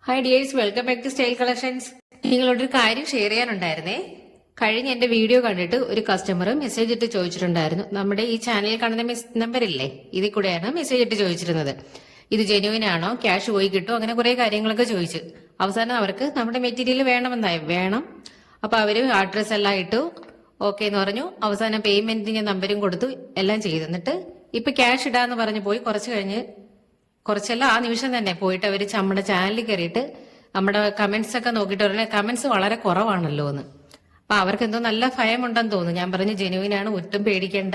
Hi dears, welcome back to style collections. നിങ്ങളോടൊരു കാര്യം share ചെയ്യാനുണ്ടായിരുന്നേ. കഴിഞ്ഞ എന്റെ വീഡിയോ കണ്ടിട്ട് ഒരു കസ്റ്റമർ മെസ്സേജ് ഇട്ട് ചോദിച്ചിട്ടുണ്ടായിരുന്നു. നമ്മുടെ ഈ ചാനലിൽ കാണുന്ന നമ്പർ ഇല്ലേ, ഇതിൽ കൂടെയാണ് മെസ്സേജ് ഇട്ട് ചോദിച്ചിരുന്നത്. ഇത് ജെന്യുവിൻ ആണോ, ക്യാഷ് പോയി കിട്ടുമോ, അങ്ങനെ കുറെ കാര്യങ്ങളൊക്കെ ചോദിച്ചു. അവസാനം അവർക്ക് നമ്മുടെ മെറ്റീരിയൽ വേണം. അപ്പൊ അവര് അഡ്രസ് എല്ലാം ഇട്ടു, ഓക്കെ എന്ന് പറഞ്ഞു. അവസാനം പേയ്മെന്റിന്റെ നമ്പരും കൊടുത്തു, എല്ലാം ചെയ്തു. എന്നിട്ട് ഇപ്പൊ ക്യാഷ് ഇടാന്ന് പറഞ്ഞു പോയി. കുറച്ചല്ല, ആ നിമിഷം തന്നെ പോയിട്ട് അവര് നമ്മുടെ ചാനലിൽ കയറിയിട്ട് നമ്മുടെ കമന്റ്സ് ഒക്കെ നോക്കിയിട്ട് പറഞ്ഞ കമന്റ്സ് വളരെ കുറവാണല്ലോ എന്ന്. അപ്പൊ അവർക്ക് എന്തോ നല്ല ഭയമുണ്ടെന്ന് തോന്നുന്നു. ഞാൻ പറഞ്ഞു ജെനുവിൻ ആണ്, ഒട്ടും പേടിക്കേണ്ട.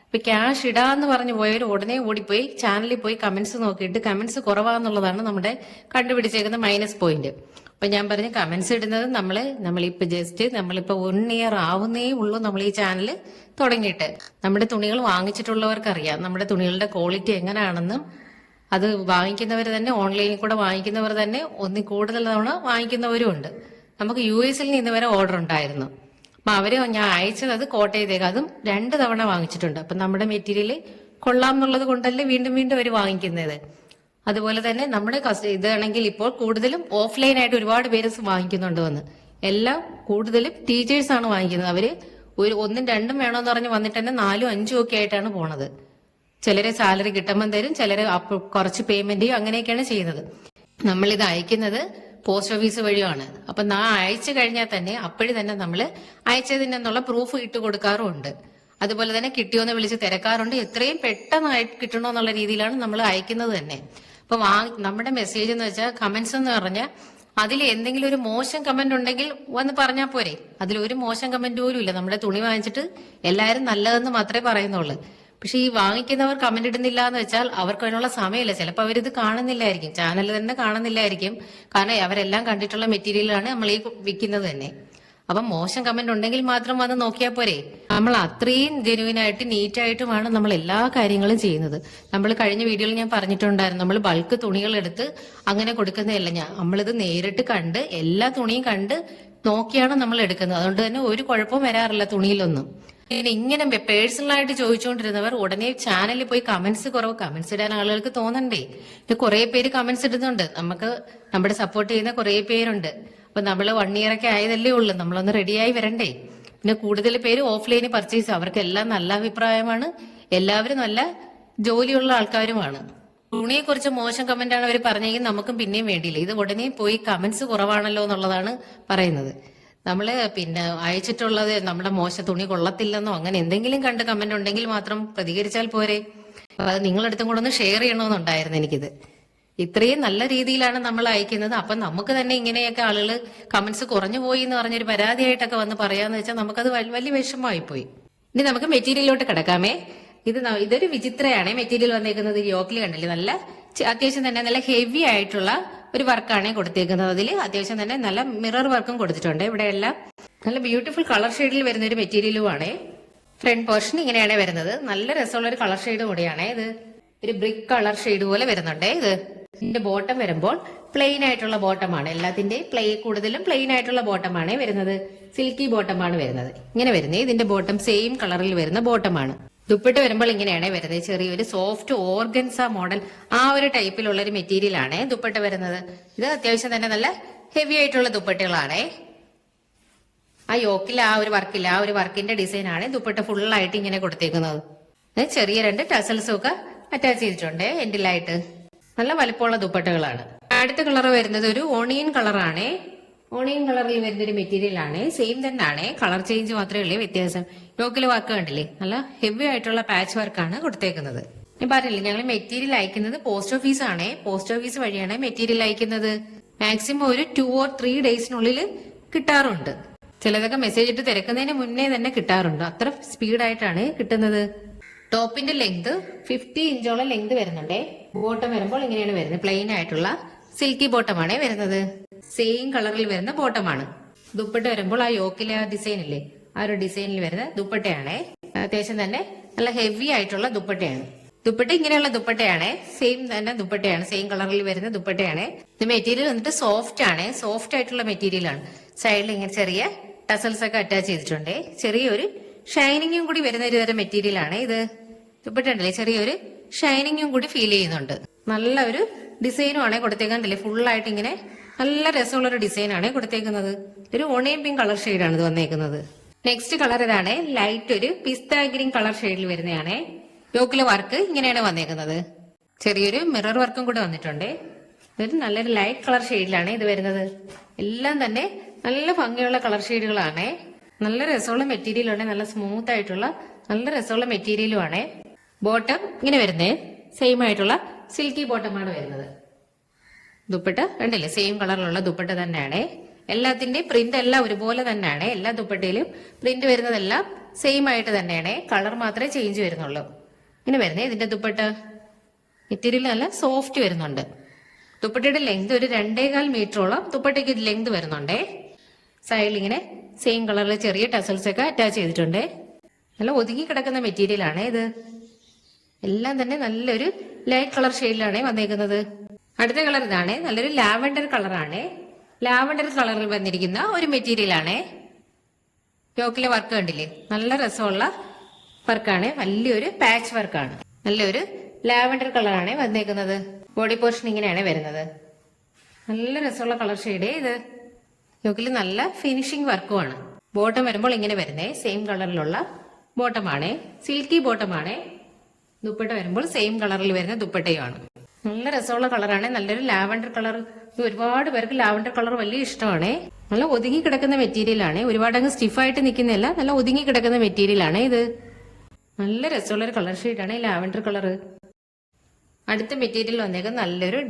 ഇപ്പൊ ക്യാഷ് ഇടാന്ന് പറഞ്ഞു പോയവർ ഉടനെ ഓടിപ്പോയി ചാനലിൽ പോയി കമന്റ്സ് നോക്കിയിട്ട് കമന്റ്സ് കുറവാന്നുള്ളതാണ് നമ്മുടെ കണ്ടുപിടിച്ചേക്കുന്ന മൈനസ് പോയിന്റ്. അപ്പൊ ഞാൻ പറഞ്ഞു കമന്റ്സ് ഇടുന്നത് നമ്മളിപ്പോ നമ്മളിപ്പോ 1 ഇയർ ആവുന്നേ ഉള്ളൂ നമ്മൾ ഈ ചാനൽ തുടങ്ങിയിട്ട്. നമ്മുടെ തുണികൾ വാങ്ങിച്ചിട്ടുള്ളവർക്കറിയാം നമ്മുടെ തുണികളുടെ ക്വാളിറ്റി എങ്ങനെയാണെന്നും. അത് വാങ്ങിക്കുന്നവർ തന്നെ, ഓൺലൈനിൽ കൂടെ വാങ്ങിക്കുന്നവർ തന്നെ ഒന്നിൽ കൂടുതൽ തവണ വാങ്ങിക്കുന്നവരും ഉണ്ട്. നമുക്ക് US നിന്ന് വരെ ഓർഡർ ഉണ്ടായിരുന്നു. അപ്പൊ അവര് ഞാൻ അയച്ചത് അത് കോട്ടയത്തേക്ക്, അതും 2 തവണ വാങ്ങിച്ചിട്ടുണ്ട്. അപ്പൊ നമ്മുടെ മെറ്റീരിയൽ കൊള്ളാം എന്നുള്ളത് കൊണ്ടല്ലേ വീണ്ടും വീണ്ടും അവർ വാങ്ങിക്കുന്നത്. അതുപോലെ തന്നെ നമ്മുടെ ഇതാണെങ്കിൽ ഇപ്പോൾ കൂടുതലും ഓഫ്ലൈൻ ആയിട്ട് ഒരുപാട് പേര് വാങ്ങിക്കുന്നുണ്ട് വന്ന്. എല്ലാം കൂടുതലും ടീച്ചേഴ്സ് ആണ് വാങ്ങിക്കുന്നത്. അവര് 1ഉം 2ഉം വേണമെന്ന് പറഞ്ഞ് വന്നിട്ട് തന്നെ 4ഉം 5ഉം ഒക്കെ ആയിട്ടാണ് പോണത്. ചിലരെ സാലറി കിട്ടുമ്പോൾ തരും, ചിലര് കുറച്ച് പേയ്മെന്റ് ചെയ്യും, അങ്ങനെയൊക്കെയാണ് ചെയ്യുന്നത്. നമ്മളിത് അയക്കുന്നത് പോസ്റ്റ് ഓഫീസ് വഴിയാണ്. അപ്പൊ അയച്ചു കഴിഞ്ഞാൽ തന്നെ അപ്പോഴും തന്നെ നമ്മൾ അയച്ചതിനുള്ള പ്രൂഫ് ഇട്ട് കൊടുക്കാറുമുണ്ട്. അതുപോലെ തന്നെ കിട്ടിയോന്ന് വിളിച്ച് തിരക്കാറുണ്ട്. എത്രയും പെട്ടെന്ന് കിട്ടണോ എന്നുള്ള രീതിയിലാണ് നമ്മൾ അയക്കുന്നത് തന്നെ. അപ്പൊ നമ്മുടെ മെസ്സേജ് എന്ന് വെച്ചാൽ കമന്റ്സ് എന്ന് പറഞ്ഞാൽ അതിൽ എന്തെങ്കിലും ഒരു മോശം കമന്റ് ഉണ്ടെങ്കിൽ വന്ന് പറഞ്ഞാൽ പോരെ. അതിലൊരു മോശം കമന്റ് പോലും ഇല്ല. നമ്മുടെ തുണി വാങ്ങിച്ചിട്ട് എല്ലാവരും നല്ലതെന്ന് മാത്രമേ പറയുന്നുള്ളൂ. പക്ഷെ ഈ വാങ്ങിക്കുന്നവർ കമന്റ് ഇടുന്നില്ല എന്ന് വെച്ചാൽ അവർക്ക് അതിനുള്ള സമയമില്ല. ചിലപ്പോൾ അവരിത് കാണുന്നില്ലായിരിക്കും, ചാനൽ തന്നെ കാണുന്നില്ലായിരിക്കും. കാരണം അവരെല്ലാം കണ്ടിട്ടുള്ള മെറ്റീരിയലാണ് നമ്മൾ ഈ വിൽക്കുന്നത് തന്നെ. അപ്പം മോശം കമന്റ് ഉണ്ടെങ്കിൽ മാത്രം വന്ന് നോക്കിയാൽ പോരെ. നമ്മൾ അത്രയും ജെനുവിനായിട്ട് നീറ്റായിട്ടുമാണ് നമ്മൾ എല്ലാ കാര്യങ്ങളും ചെയ്യുന്നത്. നമ്മൾ കഴിഞ്ഞ വീഡിയോയിൽ ഞാൻ പറഞ്ഞിട്ടുണ്ടായിരുന്നു, നമ്മൾ ബൾക്ക് തുണികൾ എടുത്ത് അങ്ങനെ കൊടുക്കുന്നതല്ല. നമ്മളിത് നേരിട്ട് കണ്ട് എല്ലാ തുണിയും കണ്ട് നോക്കിയാണ് നമ്മൾ എടുക്കുന്നത്. അതുകൊണ്ട് തന്നെ ഒരു കുഴപ്പവും വരാറില്ല തുണിയിലൊന്നും. ഇങ്ങനെ പേഴ്സണലായിട്ട് ചോദിച്ചുകൊണ്ടിരുന്നവർ ഉടനെ ചാനലിൽ പോയി കമന്റ്സ് ഇടാൻ ആളുകൾക്ക് തോന്നണ്ടേ. ഇത് കുറെ പേര് കമന്റ്സ് ഇടുന്നുണ്ട്. നമ്മുടെ സപ്പോർട്ട് ചെയ്യുന്ന കുറെ പേരുണ്ട്. അപ്പൊ നമ്മൾ 1 ഇയർ ഒക്കെ ആയതല്ലേ ഉള്ളൂ, നമ്മളൊന്ന് റെഡിയായി വരണ്ടേ. പിന്നെ കൂടുതൽ പേര് ഓഫ്ലൈനിൽ പർച്ചേസ്, അവർക്കെല്ലാം നല്ല അഭിപ്രായമാണ്. എല്ലാവരും നല്ല ജോലിയുള്ള ആൾക്കാരുമാണ്. തുണിയെ കുറിച്ച് മോശം കമന്റ് ആണ് അവർ പറഞ്ഞെങ്കിൽ നമുക്കും പിന്നെയും വേണ്ടിയില്ല. ഇത് ഉടനെ പോയി കമന്റ്സ് കുറവാണല്ലോ എന്നുള്ളതാണ് പറയുന്നത്. നമ്മള് പിന്നെ അയച്ചിട്ടുള്ളത് നമ്മുടെ തുണി കൊള്ളത്തില്ലെന്നോ അങ്ങനെ എന്തെങ്കിലും കണ്ട് കമന്റ് ഉണ്ടെങ്കിൽ മാത്രം പ്രതികരിച്ചാൽ പോരെ. അത് നിങ്ങളടുത്തും കൂടെ ഒന്ന് ഷെയർ ചെയ്യണമെന്നുണ്ടായിരുന്നു എനിക്കിത്. ഇത്രയും നല്ല രീതിയിലാണ് നമ്മൾ അയക്കുന്നത്. അപ്പൊ നമുക്ക് തന്നെ ഇങ്ങനെയൊക്കെ ആളുകൾ കമന്റ്സ് കുറഞ്ഞു പോയി എന്ന് പറഞ്ഞൊരു പരാതിയായിട്ടൊക്കെ വന്ന് പറയാന്ന് വെച്ചാൽ നമുക്കത് വലിയ വിഷമമായി പോയി. ഇനി നമുക്ക് മെറ്റീരിയലിലോട്ട് കിടക്കാമേ. ഇതൊരു വിചിത്രയാണ് മെറ്റീരിയൽ വന്നേക്കുന്നത്. യോക്കിൽ കണ്ടില്ലേ, നല്ല അത്യാവശ്യം തന്നെ നല്ല ഹെവി ആയിട്ടുള്ള ഒരു വർക്കാണ് കൊടുത്തേക്കുന്നത്. അതിൽ അത്യാവശ്യം തന്നെ നല്ല മിറർ വർക്കും കൊടുത്തിട്ടുണ്ട്. ഇവിടെ എല്ലാം നല്ല ബ്യൂട്ടിഫുൾ കളർ ഷെയ്ഡിൽ വരുന്ന ഒരു മെറ്റീരിയലും ആണ്. ഫ്രണ്ട് പോർഷൻ ഇങ്ങനെയാണ് വരുന്നത്. നല്ല രസമുള്ള ഒരു കളർ ഷെയ്ഡ് കൂടിയാണ് ഇത്. ഒരു ബ്രിക്ക് കളർ ഷെയ്ഡ് പോലെ വരുന്നുണ്ട്. ഇതിന്റെ ബോട്ടം വരുമ്പോൾ പ്ലെയിൻ ആയിട്ടുള്ള ബോട്ടമാണ്. എല്ലാത്തിന്റെയും കൂടുതലും പ്ലെയിൻ ആയിട്ടുള്ള ബോട്ടമാണ് വരുന്നത്. സിൽക്കി ബോട്ടമാണ് വരുന്നത്. ഇങ്ങനെ വരുന്നത് ഇതിന്റെ ബോട്ടം സെയിം കളറിൽ വരുന്ന ബോട്ടമാണ്. ദുപ്പട്ട വരുമ്പോൾ ഇങ്ങനെയാണ് വരുന്നത്. ചെറിയൊരു സോഫ്റ്റ് ഓർഗൻസ മോഡൽ, ആ ഒരു ടൈപ്പിലുള്ള ഒരു മെറ്റീരിയൽ ആണ് ദുപ്പട്ട വരുന്നത്. ഇത് അത്യാവശ്യം തന്നെ നല്ല ഹെവി ആയിട്ടുള്ള ദുപ്പട്ടകളാണ്. ആ യോക്കിൽ ആ ഒരു വർക്കിന്റെ ഡിസൈൻ ആണ് ദുപ്പട്ട ഫുള്ളായിട്ട് ഇങ്ങനെ കൊടുത്തേക്കുന്നത്. ചെറിയ 2 ടസൽസും ഒക്കെ അറ്റാച്ച് ചെയ്തിട്ടുണ്ട് എൻഡിലായിട്ട്. നല്ല വലുപ്പമുള്ള ദുപ്പട്ടകളാണ്. അടുത്ത കളർ വരുന്നത് ഒരു ഓണിയൻ കളറാണ്. ഓണിയൻ കളറിൽ വരുന്ന ഒരു മെറ്റീരിയൽ ആണ്. സെയിം തന്നെയാണ്, കളർ ചേഞ്ച് മാത്രമേ ഉള്ളൂ വ്യത്യാസം. യോക്കിൽ വർക്ക് കണ്ടില്ലേ, നല്ല ഹെവി ആയിട്ടുള്ള പാച്ച് വർക്കാണ് കൊടുത്തേക്കുന്നത്. ഞാൻ പറഞ്ഞില്ലേ, ഞങ്ങൾ മെറ്റീരിയൽ അയക്കുന്നത് പോസ്റ്റ് ഓഫീസ് ആണ്. പോസ്റ്റ് ഓഫീസ് വഴിയാണ് മെറ്റീരിയൽ അയക്കുന്നത്. മാക്സിമം ഒരു 2 or 3 ഡേയ്സിനുള്ളിൽ കിട്ടാറുണ്ട്. ചിലതൊക്കെ മെസ്സേജ് ഇട്ട് തിരക്കുന്നതിന് മുന്നേ തന്നെ കിട്ടാറുണ്ട്. അത്ര സ്പീഡായിട്ടാണ് കിട്ടുന്നത്. ടോപ്പിന്റെ ലെങ്ത് 50 ഇഞ്ചോളം ലെങ്ത് വരുന്നുണ്ട്. ബോട്ടം വരുമ്പോൾ ഇങ്ങനെയാണ് വരുന്നത്. പ്ലെയിൻ ആയിട്ടുള്ള സിൽക്കി ബോട്ടമാണ് വരുന്നത്. സെയിം കളറിൽ വരുന്ന ബോട്ടമാണ്. ദുപ്പട്ട വരുമ്പോൾ ആ യോക്കിലെ ആ ഡിസൈൻ ഇല്ലേ, ആ ഒരു ഡിസൈനിൽ വരുന്ന ദുപ്പട്ടയാണ്. അത്യാവശ്യം തന്നെ നല്ല ഹെവി ആയിട്ടുള്ള ദുപ്പട്ടയാണ്. ദുപ്പട്ട ഇങ്ങനെയുള്ള ദുപ്പട്ടയാണ്. സെയിം തന്നെ ദുപ്പട്ടയാണ്, സെയിം കളറിൽ വരുന്ന ദുപ്പട്ടയാണ്. ഇത് മെറ്റീരിയൽ വന്നിട്ട് സോഫ്റ്റ് ആണ്. സോഫ്റ്റ് ആയിട്ടുള്ള മെറ്റീരിയൽ ആണ്. സൈഡിൽ ഇങ്ങനെ ചെറിയ ടസൽസ് ഒക്കെ അറ്റാച്ച് ചെയ്തിട്ടുണ്ട്. ചെറിയൊരു ഷൈനിങ്ങും കൂടി വരുന്ന ഒരു തരം മെറ്റീരിയൽ ആണ് ഇത്. ദുപ്പട്ട ഉണ്ടല്ലേ, ചെറിയൊരു ഷൈനിങ്ങും കൂടി ഫീൽ ചെയ്യുന്നുണ്ട്. നല്ല ഒരു ഡിസൈനും ആണ് കൊടുത്തേക്കാൻ. ഫുള്ളായിട്ട് ഇങ്ങനെ നല്ല രസമുള്ള ഒരു ഡിസൈനാണ് കൊടുത്തേക്കുന്നത്. ഒരു ഓണിയൻ പിങ്ക് കളർ ഷെയ്ഡാണ് ഇത് വന്നേക്കുന്നത്. നെക്സ്റ്റ് കളർ ഇതാണ്, ലൈറ്റ് ഒരു പിസ്ത ഗ്രീൻ കളർ ഷെയ്ഡിൽ വരുന്നതാണ്. യോക്കിലെ വർക്ക് ഇങ്ങനെയാണ് വന്നേക്കുന്നത്. ചെറിയൊരു മിറർ വർക്കും കൂടെ വന്നിട്ടുണ്ട്. ഇതൊരു നല്ലൊരു ലൈറ്റ് കളർ ഷെയ്ഡിലാണ് ഇത് വരുന്നത്. എല്ലാം തന്നെ നല്ല ഭംഗിയുള്ള കളർ ഷെയ്ഡുകളാണ്. നല്ല രസമുള്ള മെറ്റീരിയലാണ്, നല്ല സ്മൂത്ത് ആയിട്ടുള്ള നല്ല രസമുള്ള മെറ്റീരിയലും ആണ്. ബോട്ടം ഇങ്ങനെ വരുന്നേ സെയിം ആയിട്ടുള്ള സിൽക്കി ബോട്ടമാണ് വരുന്നത്. ദുപ്പട്ട കണ്ടില്ലേ, സെയിം കളറിലുള്ള ദുപ്പട്ട തന്നെയാണ്. എല്ലാത്തിന്റെ പ്രിന്റ് എല്ലാം ഒരുപോലെ തന്നെയാണ്. എല്ലാ ദുപ്പട്ടയിലും പ്രിന്റ് വരുന്നതെല്ലാം സെയിം ആയിട്ട് തന്നെയാണ്. കളർ മാത്രമേ ചേഞ്ച് വരുന്നുള്ളൂ. ഇങ്ങനെ വരുന്നേ ഇതിന്റെ ദുപ്പട്ട മെറ്റീരിയൽ നല്ല സോഫ്റ്റ് വരുന്നുണ്ട്. ദുപ്പട്ടയുടെ ലെങ്ത് ഒരു 2.25 മീറ്ററോളം ദുപ്പട്ടയ്ക്ക് ലെങ്ത് വരുന്നുണ്ടേ. സൈഡിൽ ഇങ്ങനെ സെയിം കളറിൽ ചെറിയ ടസൽസ് ഒക്കെ അറ്റാച്ച് ചെയ്തിട്ടുണ്ട്. നല്ല ഒതുങ്ങി കിടക്കുന്ന മെറ്റീരിയൽ ആണ് ഇത്. എല്ലാം തന്നെ നല്ലൊരു ലൈറ്റ് കളർ ഷെയ്ഡിലാണ് വന്നേക്കുന്നത്. അടുത്ത കളർ ഇതാണ്, നല്ലൊരു ലാവൻഡർ കളറാണ്. ലാവൻഡർ കളറിൽ വന്നിരിക്കുന്ന ഒരു മെറ്റീരിയൽ ആണ്. യോക്കിലെ വർക്ക് കണ്ടില്ലേ, നല്ല രസമുള്ള വർക്കാണ്. വലിയൊരു പാച്ച് വർക്കാണ്. നല്ലൊരു ലാവൻഡർ കളറാണ് വന്നേക്കുന്നത്. ബോഡി പോർഷൻ ഇങ്ങനെയാണ് വരുന്നത്. നല്ല രസമുള്ള കളർ ഷെയ്ഡ് ഇത്. യോക്കിൽ നല്ല ഫിനിഷിംഗ് വർക്കുമാണ്. ബോട്ടം വരുമ്പോൾ ഇങ്ങനെ വരുന്നേ സെയിം കളറിലുള്ള ബോട്ടമാണ്. സിൽക്കി ബോട്ടമാണ്. ദുപ്പട്ട വരുമ്പോൾ സെയിം കളറിൽ വരുന്ന ദുപ്പട്ടയുമാണ്. നല്ല രസമുള്ള കളറാണ്. നല്ലൊരു ലാവൻഡർ കളർ. ഒരുപാട് പേർക്ക് ലാവൻഡർ കളർ വലിയ ഇഷ്ടമാണ്. നല്ല ഒതുങ്ങി കിടക്കുന്ന മെറ്റീരിയൽ ആണ്. ഒരുപാട് അങ്ങ് സ്റ്റിഫായിട്ട് നിൽക്കുന്നില്ല, നല്ല ഒതുങ്ങി കിടക്കുന്ന മെറ്റീരിയൽ ആണ് ഇത്. നല്ല രസമുള്ള ഒരു കളർ ഷെയ്ഡാണ് ഈ ലാവൻഡർ കളർ. അടുത്ത മെറ്റീരിയൽ വന്നേക്കുന്നത് നല്ലൊരു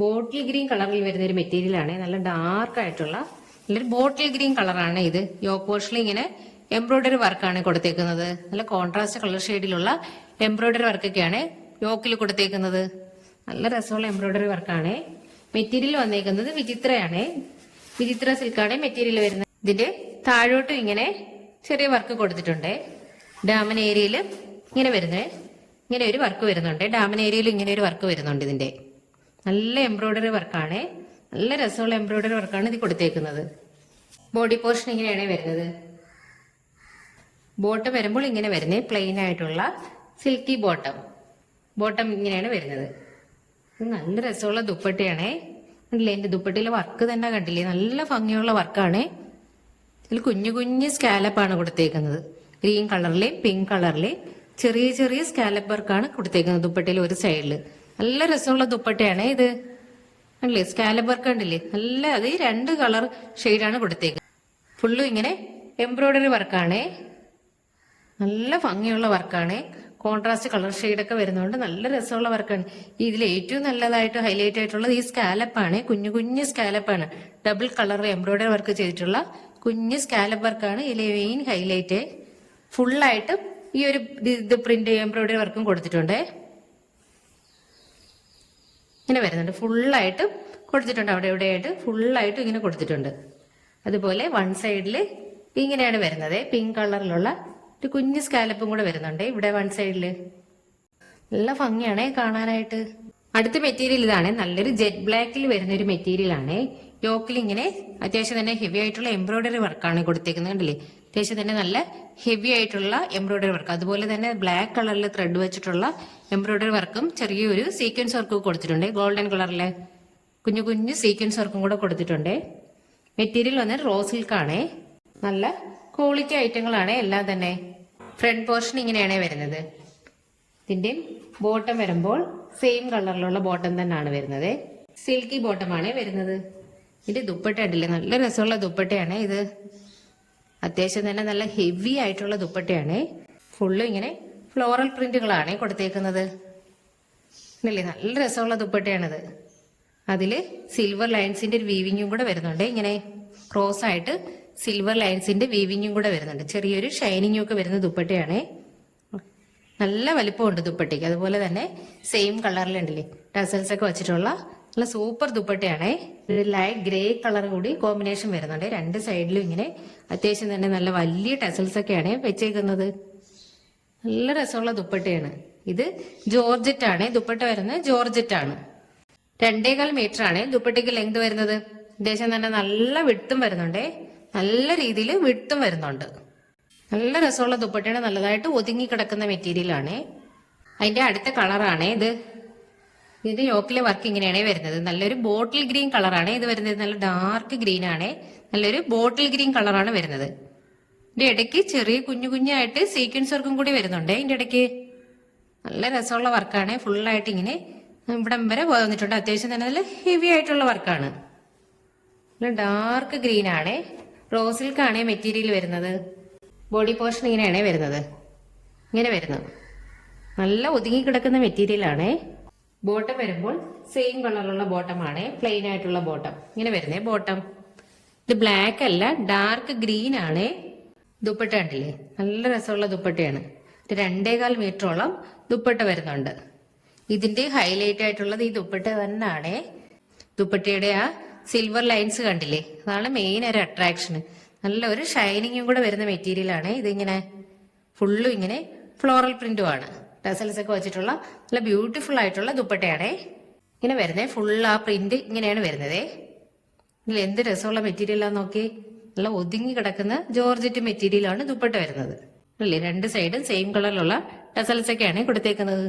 ബോട്ടിൽ ഗ്രീൻ കളറിൽ വരുന്ന ഒരു മെറ്റീരിയൽ ആണ്. നല്ല ഡാർക്ക് ആയിട്ടുള്ള നല്ലൊരു ബോട്ടിൽ ഗ്രീൻ കളറാണ് ഇത്. യോക്ക് പോർഷനിൽ ഇങ്ങനെ എംബ്രോയിഡറി വർക്കാണ് കൊടുത്തേക്കുന്നത്. നല്ല കോൺട്രാസ്റ്റ് കളർ ഷെയ്ഡിലുള്ള എംബ്രോയിഡറി വർക്കൊക്കെയാണ് യോക്കിൽ കൊടുത്തേക്കുന്നത്. നല്ല രസമുള്ള എംബ്രോയിഡറി വർക്കാണ്. മെറ്റീരിയൽ വന്നേക്കുന്നത് വിചിത്രയാണ്. വിചിത്ര സിൽക്കാണ് മെറ്റീരിയൽ വരുന്നത്. ഇതിന്റെ താഴോട്ടും ഇങ്ങനെ ചെറിയ വർക്ക് കൊടുത്തിട്ടുണ്ട്. ഡാമൻ ഏരിയയിൽ ഇങ്ങനെ വരുന്നത് ഇങ്ങനെ ഒരു വർക്ക് വരുന്നുണ്ട്. ഡാമൻ ഏരിയയിൽ ഇങ്ങനെ ഒരു വർക്ക് വരുന്നുണ്ട്. ഇതിന്റെ നല്ല എംബ്രോയിഡറി വർക്കാണ്. നല്ല രസമുള്ള എംബ്രോയിഡറി വർക്കാണ് ഇത് കൊടുത്തേക്കുന്നത്. ബോഡി പോർഷൻ ഇങ്ങനെയാണ് വരുന്നത്. ബോട്ടം വരുമ്പോൾ ഇങ്ങനെ വരുന്നത് പ്ലെയിൻ ആയിട്ടുള്ള സിൽക്കി ബോട്ടം. ബോട്ടം ഇങ്ങനെയാണ് വരുന്നത്. നല്ല രസമുള്ള ദുപ്പട്ടയാണേ. കണ്ടില്ലേ, എന്റെ ദുപ്പട്ടയിലെ വർക്ക് തന്നെ കണ്ടില്ലേ, നല്ല ഭംഗിയുള്ള വർക്കാണ്. ഇതിൽ കുഞ്ഞു കുഞ്ഞു സ്കാലപ്പാണ് കൊടുത്തേക്കുന്നത്. ഗ്രീൻ കളറിലെയും പിങ്ക് കളറിലെയും ചെറിയ ചെറിയ സ്കാലപ്പ് വർക്കാണ് കൊടുത്തേക്കുന്നത് ദുപ്പട്ടയിൽ ഒരു സൈഡിൽ. നല്ല രസമുള്ള ദുപ്പട്ടയാണ് ഇത്. കണ്ടില്ലേ, സ്കാലപ്പ് വർക്ക് കണ്ടില്ലേ, നല്ല അത് 2 കളർ ഷെയ്ഡാണ് കൊടുത്തേക്കുന്നത്. ഫുള്ളും ഇങ്ങനെ എംബ്രോയിഡറി വർക്കാണ്. നല്ല ഭംഗിയുള്ള വർക്കാണ്. കോൺട്രാസ്റ്റ് കളർ ഷെയ്ഡൊക്കെ വരുന്നതുകൊണ്ട് നല്ല രസമുള്ള വർക്കാണ്. ഇതിൽ ഏറ്റവും നല്ലതായിട്ട് ഹൈലൈറ്റ് ആയിട്ടുള്ളത് ഈ സ്കാലപ്പാണ്. കുഞ്ഞു കുഞ്ഞു സ്കാലപ്പാണ്. ഡബിൾ കളർ എംബ്രോയിഡറി വർക്ക് ചെയ്തിട്ടുള്ള കുഞ്ഞു സ്കാലപ്പ് വർക്കാണ് ഇതിലെ മെയിൻ ഹൈലൈറ്റ്. ഫുള്ളായിട്ട് ഈ ഒരു ഇത് പ്രിന്റ് എംബ്രോയിഡറി വർക്കും കൊടുത്തിട്ടുണ്ട്. ഇങ്ങനെ വരുന്നുണ്ട്. ഫുള്ളായിട്ട് കൊടുത്തിട്ടുണ്ട്. അവിടെ എവിടെയായിട്ട് ഫുള്ളായിട്ട് ഇങ്ങനെ കൊടുത്തിട്ടുണ്ട്. അതുപോലെ വൺ സൈഡിൽ ഇങ്ങനെയാണ് വരുന്നത്. പിങ്ക് കളറിലുള്ള ഒരു കുഞ്ഞു സ്കാലപ്പും കൂടെ വരുന്നുണ്ട് ഇവിടെ വൺ സൈഡില്. നല്ല ഭംഗിയാണ് കാണാനായിട്ട്. അടുത്ത മെറ്റീരിയൽ ഇതാണ്, നല്ലൊരു ജെറ്റ് ബ്ലാക്കിൽ വരുന്ന ഒരു മെറ്റീരിയൽ ആണ്. യോക്കിൽ ഇങ്ങനെ അത്യാവശ്യം തന്നെ ഹെവി ആയിട്ടുള്ള എംബ്രോയിഡറി വർക്കാണ് കൊടുത്തേക്കുന്നത്. കണ്ടില്ലേ, അത്യാവശ്യം തന്നെ നല്ല ഹെവി ആയിട്ടുള്ള എംബ്രോയിഡറി വർക്ക്. അതുപോലെ തന്നെ ബ്ലാക്ക് കളറിൽ ത്രെഡ് വെച്ചിട്ടുള്ള എംബ്രോയിഡറി വർക്കും ചെറിയൊരു സീക്വൻസ് വർക്കും കൊടുത്തിട്ടുണ്ട്. ഗോൾഡൻ കളറിലെ കുഞ്ഞു കുഞ്ഞു സീക്വൻസ് വർക്കും കൂടെ കൊടുത്തിട്ടുണ്ട്. മെറ്റീരിയൽ വന്ന് റോസ് സിൽക്കാണ്. നല്ല ക്വാളിറ്റി ഐറ്റങ്ങളാണ് എല്ലാം തന്നെ. ഫ്രണ്ട് പോർഷൻ ഇങ്ങനെയാണ് വരുന്നത്. ഇതിന്റെ ബോട്ടം വരുമ്പോൾ സെയിം കളറിലുള്ള ബോട്ടം തന്നെയാണ് വരുന്നത്. സിൽക്കി ബോട്ടമാണ് വരുന്നത്. ഇതിന്റെ ദുപ്പട്ട ഉണ്ടല്ലേ, നല്ല രസമുള്ള ദുപ്പട്ടയാണ് ഇത്. അത്യാവശ്യം തന്നെ നല്ല ഹെവി ആയിട്ടുള്ള ദുപ്പട്ടയാണ്. ഫുള്ള് ഇങ്ങനെ ഫ്ലോറൽ പ്രിന്റുകളാണ് കൊടുത്തേക്കുന്നത്. അല്ലേ, നല്ല രസമുള്ള ദുപ്പട്ടയാണിത്. അതില് സിൽവർ ലൈൻസിന്റെ ഒരു വീവിങ്ങും കൂടെ വരുന്നുണ്ട്. ഇങ്ങനെ ക്രോസ് ആയിട്ട് സിൽവർ ലൈൻസിന്റെ വീവിങ്ങും കൂടെ വരുന്നുണ്ട്. ചെറിയൊരു ഷൈനിങ്ങും ഒക്കെ വരുന്ന ദുപ്പട്ടയാണ്. നല്ല വലിപ്പമുണ്ട് ദുപ്പട്ടയ്ക്ക്. അതുപോലെ തന്നെ സെയിം കളറിലുണ്ടല്ലേ ടസൽസ് ഒക്കെ വെച്ചിട്ടുള്ള നല്ല സൂപ്പർ ദുപ്പട്ടയാണ്. ഒരു ലൈറ്റ് ഗ്രേ കളർ കൂടി കോമ്പിനേഷൻ വരുന്നുണ്ട്. 2 സൈഡിലും ഇങ്ങനെ അത്യാവശ്യം തന്നെ നല്ല വലിയ ടസൽസ് ഒക്കെയാണ് വെച്ചേക്കുന്നത്. നല്ല രസമുള്ള ദുപ്പട്ടയാണ് ഇത്. ജോർജറ്റ് ആണ് ദുപ്പട്ട വരുന്നത്. ജോർജറ്റ് ആണ്. 2.25 മീറ്റർ ആണ് ദുപ്പട്ടയ്ക്ക് ലെങ്ത് വരുന്നത്. അത്യാവശ്യം തന്നെ നല്ല വിട്ടും വരുന്നുണ്ട്. നല്ല രീതിയിൽ വിട്ടും വരുന്നുണ്ട്. നല്ല രസമുള്ള ദുപ്പട്ടയാണ്. നല്ലതായിട്ട് ഒതുങ്ങി കിടക്കുന്ന മെറ്റീരിയൽ ആണ്. അതിന്റെ അടുത്ത കളറാണ് ഇത്. ഇതിന്റെ യോക്കിലെ വർക്ക് ഇങ്ങനെയാണ് വരുന്നത്. നല്ലൊരു ബോട്ടിൽ ഗ്രീൻ കളറാണ് ഇത് വരുന്നത്. നല്ല ഡാർക്ക് ഗ്രീൻ ആണ്. നല്ലൊരു ബോട്ടിൽ ഗ്രീൻ കളറാണ് വരുന്നത്. ഇതിന്റെ ഇടയ്ക്ക് ചെറിയ കുഞ്ഞു കുഞ്ഞായിട്ട് സീക്വൻസ് വർക്കും കൂടി വരുന്നുണ്ട്. ഇതിന്റെ ഇടയ്ക്ക് നല്ല രസമുള്ള വർക്കാണ്. ഫുള്ളായിട്ട് ഇങ്ങനെ ഇവിടം വരെ വന്നിട്ടുണ്ട്. അത്യാവശ്യം തന്നെ നല്ല ഹെവി ആയിട്ടുള്ള വർക്കാണ്. നല്ല ഡാർക്ക് ഗ്രീൻ ആണ്. റോസിൽക്കാണ് മെറ്റീരിയൽ വരുന്നത്. ബോഡി പോർഷൻ ഇങ്ങനെയാണ് വരുന്നത്. ഇങ്ങനെ വരുന്നു. നല്ല ഒതുങ്ങി കിടക്കുന്ന മെറ്റീരിയൽ ആണ്. ബോട്ടം വരുമ്പോൾ സെയിം കളറുള്ള ബോട്ടമാണ്. പ്ലെയിൻ ആയിട്ടുള്ള ബോട്ടം ഇങ്ങനെ വരുന്നേ ബോട്ടം. ഇത് ബ്ലാക്ക് അല്ല, ഡാർക്ക് ഗ്രീൻ ആണ്. ദുപ്പട്ട കണ്ടില്ലേ, നല്ല രസമുള്ള ദുപ്പട്ടയാണ്. 2.25 മീറ്ററോളം ദുപ്പട്ട വരുന്നുണ്ട്. ഇതിന്റെ ഹൈലൈറ്റ് ആയിട്ടുള്ളത് ഈ ദുപ്പട്ട തന്നെയാണ്. ദുപ്പട്ടയുടെ ആ സിൽവർ ലൈൻസ് കണ്ടില്ലേ, അതാണ് മെയിൻ ഒരു അട്രാക്ഷൻ. നല്ല ഒരു ഷൈനിങ്ങും കൂടെ വരുന്ന മെറ്റീരിയൽ ആണ്. ഇതിങ്ങനെ ഫുള്ളും ഇങ്ങനെ ഫ്ലോറൽ പ്രിന്റും ആണ്. ടസൽസ് ഒക്കെ വെച്ചിട്ടുള്ള നല്ല ബ്യൂട്ടിഫുൾ ആയിട്ടുള്ള ദുപ്പട്ടയാണേ ഇങ്ങനെ വരുന്നത്. ഫുൾ ആ പ്രിന്റ് ഇങ്ങനെയാണ് വരുന്നത്. ഇതിൽ എന്ത് രസമുള്ള മെറ്റീരിയലാന്ന് നോക്കി. നല്ല ഒതുങ്ങി കിടക്കുന്ന ജോർജറ്റ് മെറ്റീരിയലാണ് ദുപ്പട്ട വരുന്നത്. അല്ലേ, രണ്ട് സൈഡും സെയിം കളറിലുള്ള ടസൽസ് ഒക്കെയാണ് കൊടുത്തേക്കുന്നത്.